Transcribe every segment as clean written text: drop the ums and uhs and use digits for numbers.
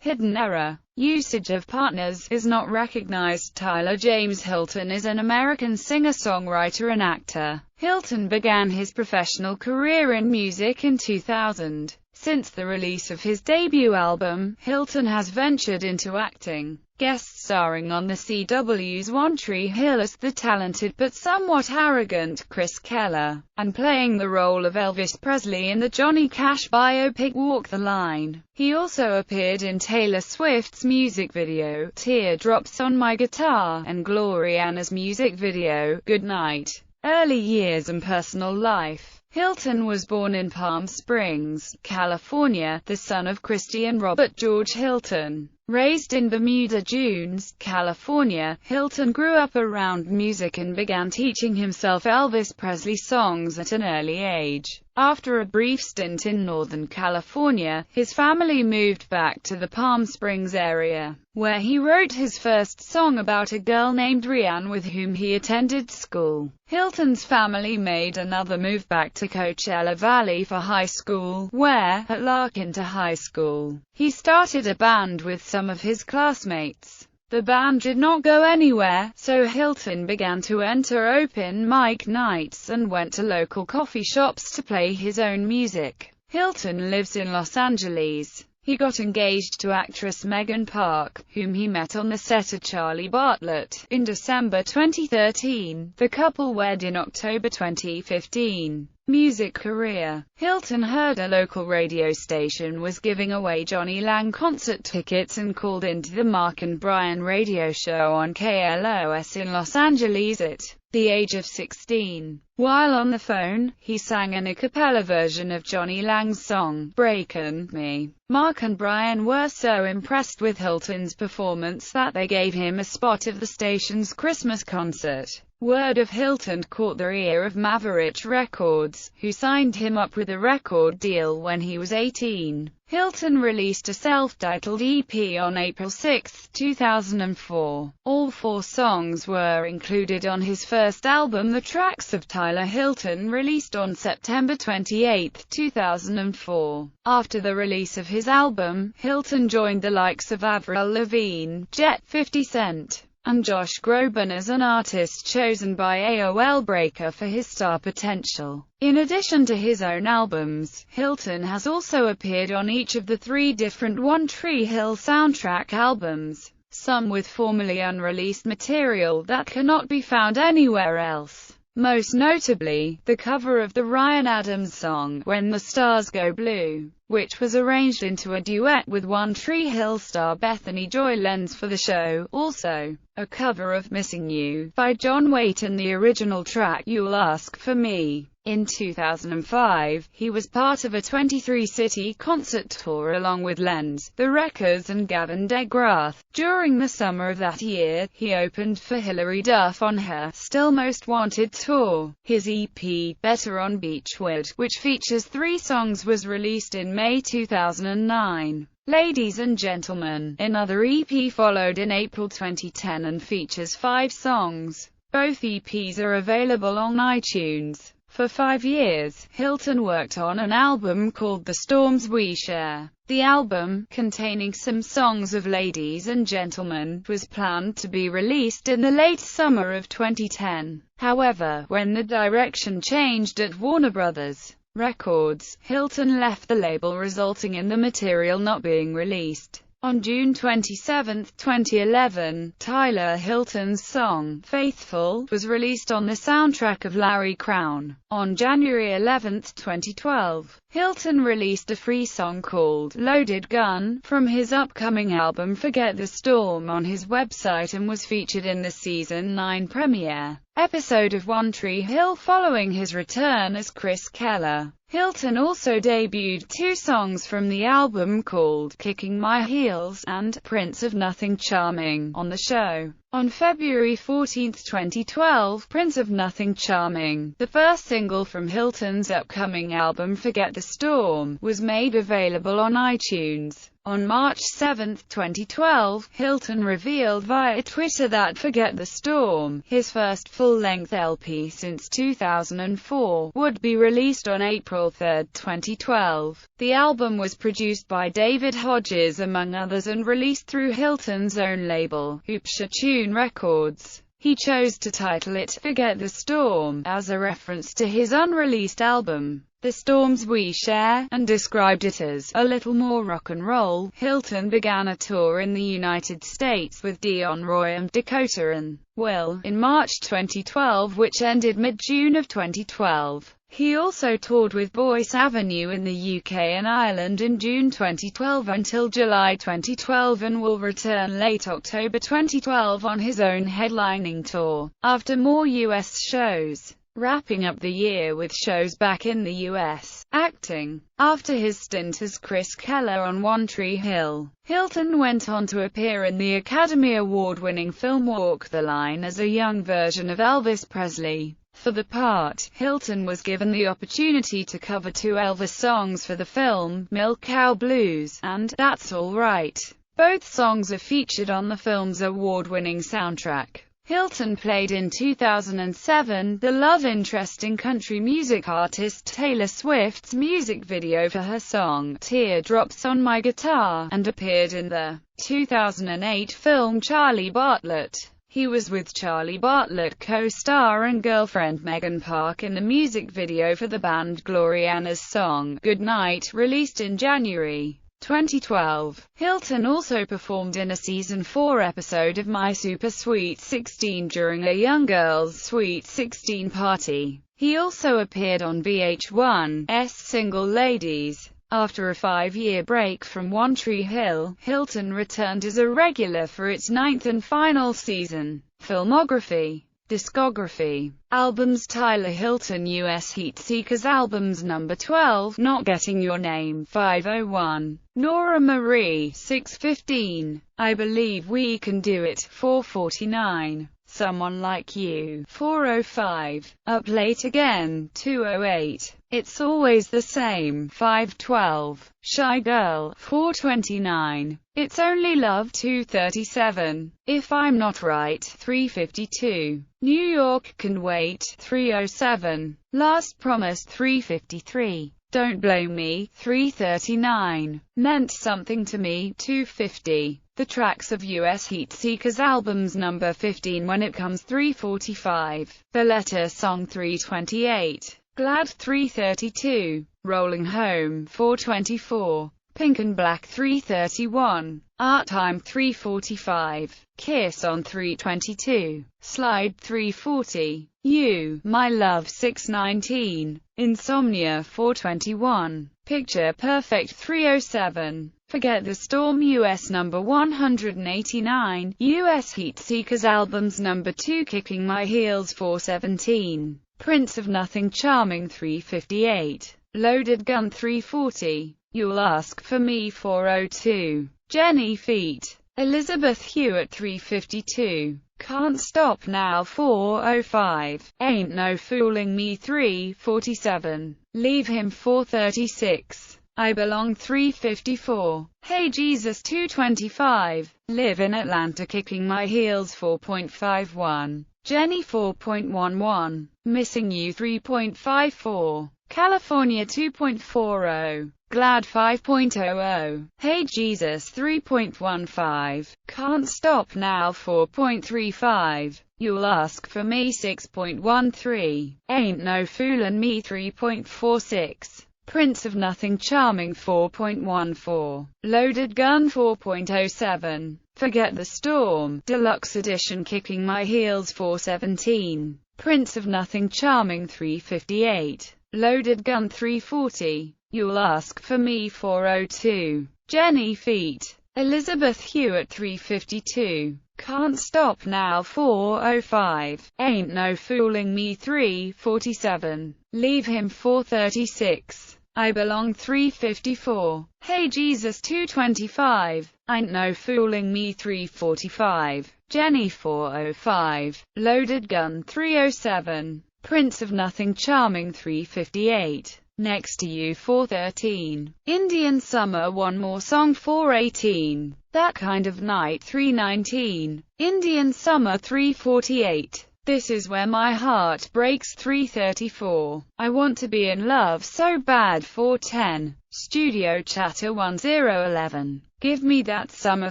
Hidden error. Usage of partners is not recognized. Tyler James Hilton is an American singer-songwriter and actor. Hilton began his professional career in music in 2000. Since the release of his debut album, Hilton has ventured into acting, guest starring on the CW's One Tree Hill as the talented but somewhat arrogant Chris Keller, and playing the role of Elvis Presley in the Johnny Cash biopic Walk the Line. He also appeared in Taylor Swift's music video, Teardrops on My Guitar, and Gloriana's music video, Good Night. Early years and personal life. Hilton was born in Palm Springs, California, the son of Christy and Robert George Hilton. Raised in Bermuda Dunes, California, Hilton grew up around music and began teaching himself Elvis Presley songs at an early age. After a brief stint in Northern California, his family moved back to the Palm Springs area, where he wrote his first song about a girl named Rianne with whom he attended school. Hilton's family made another move back to Coachella Valley for high school, where, at Larkin High School, he started a band with some of his classmates. The band did not go anywhere, so Hilton began to enter open mic nights and went to local coffee shops to play his own music. Hilton lives in Los Angeles. He got engaged to actress Megan Park, whom he met on the set of Charlie Bartlett, in December 2013. The couple wed in October 2015. Music career. Hilton heard a local radio station was giving away Johnny Lang concert tickets and called into the Mark and Brian radio show on KLOS in Los Angeles at the age of 16. While on the phone, he sang an a cappella version of Johnny Lang's song, Breakin' Me. Mark and Brian were so impressed with Hilton's performance that they gave him a spot of the station's Christmas concert. Word of Hilton caught the ear of Maverick Records, who signed him up with a record deal when he was 18. Hilton released a self-titled EP on April 6, 2004. All 4 songs were included on his first album. The tracks of Tyler Hilton released on September 28, 2004. After the release of his album, Hilton joined the likes of Avril Lavigne, Jet, 50 Cent, and Josh Groban as an artist chosen by AOL Breaker for his star potential. In addition to his own albums, Hilton has also appeared on each of the 3 different One Tree Hill soundtrack albums, some with formerly unreleased material that cannot be found anywhere else. Most notably, the cover of the Ryan Adams song, When the Stars Go Blue, which was arranged into a duet with One Tree Hill star Bethany Joy Lenz for the show. Also, a cover of Missing You by John Waite and the original track You'll Ask for Me. In 2005, he was part of a 23-city concert tour along with Lenz, The Wreckers and Gavin DeGraff. During the summer of that year, he opened for Hilary Duff on her Still Most Wanted tour. His EP, Better on Beechwood, which features 3 songs, was released in May 2009. Ladies and Gentlemen, another EP followed in April 2010 and features 5 songs. Both EPs are available on iTunes. For 5 years, Hilton worked on an album called The Storms We Share. The album, containing some songs of Ladies and Gentlemen, was planned to be released in the late summer of 2010. However, when the direction changed at Warner Brothers Records, Hilton left the label, resulting in the material not being released. On June 27, 2011, Tyler Hilton's song, Faithful, was released on the soundtrack of Larry Crown. On January 11, 2012, Hilton released a free song called Loaded Gun from his upcoming album Forget the Storm on his website and was featured in the Season 9 premiere episode of One Tree Hill following his return as Chris Keller. Hilton also debuted 2 songs from the album called Kicking My Heels and Prince of Nothing Charming on the show. On February 14, 2012, Prince of Nothing Charming, the first single from Hilton's upcoming album Forget the Storm, was made available on iTunes. On March 7, 2012, Hilton revealed via Twitter that Forget the Storm, his first full-length LP since 2004, would be released on April 3, 2012. The album was produced by David Hodges among others and released through Hilton's own label, Attribution Records. He chose to title it Forget the Storm, as a reference to his unreleased album, The Storms We Share, and described it as a little more rock and roll. Hilton began a tour in the United States with Dion Roy and Dakota and Will in March 2012, which ended mid-June of 2012. He also toured with Boyce Avenue in the UK and Ireland in June 2012 until July 2012 and will return late October 2012 on his own headlining tour, after more US shows, wrapping up the year with shows back in the US. Acting. After his stint as Chris Keller on One Tree Hill, Hilton went on to appear in the Academy Award-winning film Walk the Line as a young version of Elvis Presley. For the part, Hilton was given the opportunity to cover two Elvis songs for the film, Milk Cow Blues, and That's All Right. Both songs are featured on the film's award-winning soundtrack. Hilton played in 2007 the love interest in country music artist Taylor Swift's music video for her song, Teardrops on My Guitar, and appeared in the 2008 film Charlie Bartlett. He was with Charlie Bartlett co-star and girlfriend Megan Park in the music video for the band Gloriana's song, Good Night, released in January 2012. Hilton also performed in a Season 4 episode of My Super Sweet 16 during a young girl's Sweet 16 party. He also appeared on VH1's Single Ladies. After a 5-year break from One Tree Hill, Hilton returned as a regular for its 9th and final season. Filmography. Discography. Albums: Tyler Hilton US Heat Seekers Albums: Number 12, Not Getting Your Name, 501. Nora Marie, 615. I Believe We Can Do It, 449. Someone Like You, 405. Up Late Again, 208. It's Always the Same, 512. Shy Girl, 429. It's Only Love, 237. If I'm Not Right, 352. New York Can Wait, 307. Last Promise, 353. Don't Blame Me, 339. Meant Something to Me, 250. The tracks of US Heat Seekers Albums: Number 15, When It Comes, 345. The Letter Song, 328. Glad, 332. Rolling Home, 424. Pink and Black, 331. Art Time, 345. Kiss on, 322. Slide, 340. You, My Love, 619. Insomnia, 421. Picture Perfect, 307. Forget the Storm US number 189. US Heat Seekers Albums: Number 2, Kicking My Heels, 417. Prince of Nothing Charming, 358. Loaded Gun, 340. You'll Ask for Me, 402. Jenny Feet. Elizabeth Hewitt, 352. Can't Stop Now, 405. Ain't No Fooling Me, 347. Leave Him, 436. I Belong, 354. Hey Jesus, 225. Live in Atlanta, Kicking My Heels, 4.51. Jenny, 4.11. Missing You, 3.54. California, 2.40. Glad, 5.00. Hey Jesus, 3.15. Can't Stop Now, 4.35. You'll Ask for Me, 6.13. Ain't No Foolin' Me, 3.46. Prince of Nothing Charming, 4.14. Loaded Gun, 4.07. Forget the Storm, Deluxe Edition, Kicking My Heels, 417. Prince of Nothing Charming, 358. Loaded Gun, 340. You'll Ask for Me, 402. Jenny Feet. Elizabeth Hewitt, 352. Can't Stop Now, 405. Ain't No Fooling Me, 347. Leave Him, 436. I Belong, 354. Hey Jesus, 225. Ain't No Fooling Me, 345. Jenny, 405. Loaded Gun, 307. Prince of Nothing Charming, 358. Next to You 413. Indian Summer One More Song 418. That Kind of Night 319. Indian Summer 348. This Is Where My Heart Breaks 334. I Want to Be in Love So Bad 410. Studio Chatter 1011. Give Me That Summer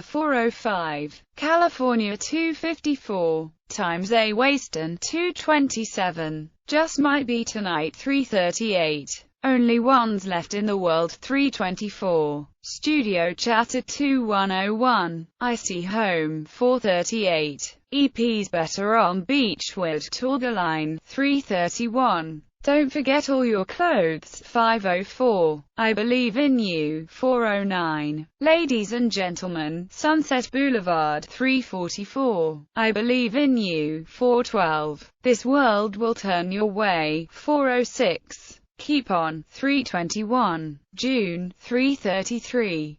405. California 254. Times A Waston 227. Just Might Be Tonight 338. Only Ones Left in the World 324. Studio Chatter 2101. I See Home 438. EP's Better on Beechwood Tourgaline 331. Don't Forget All Your Clothes 504. I Believe in You 409. Ladies and Gentlemen, Sunset Boulevard 344. I Believe in You 412. This World Will Turn Your Way 406. Keep On 321. June 333.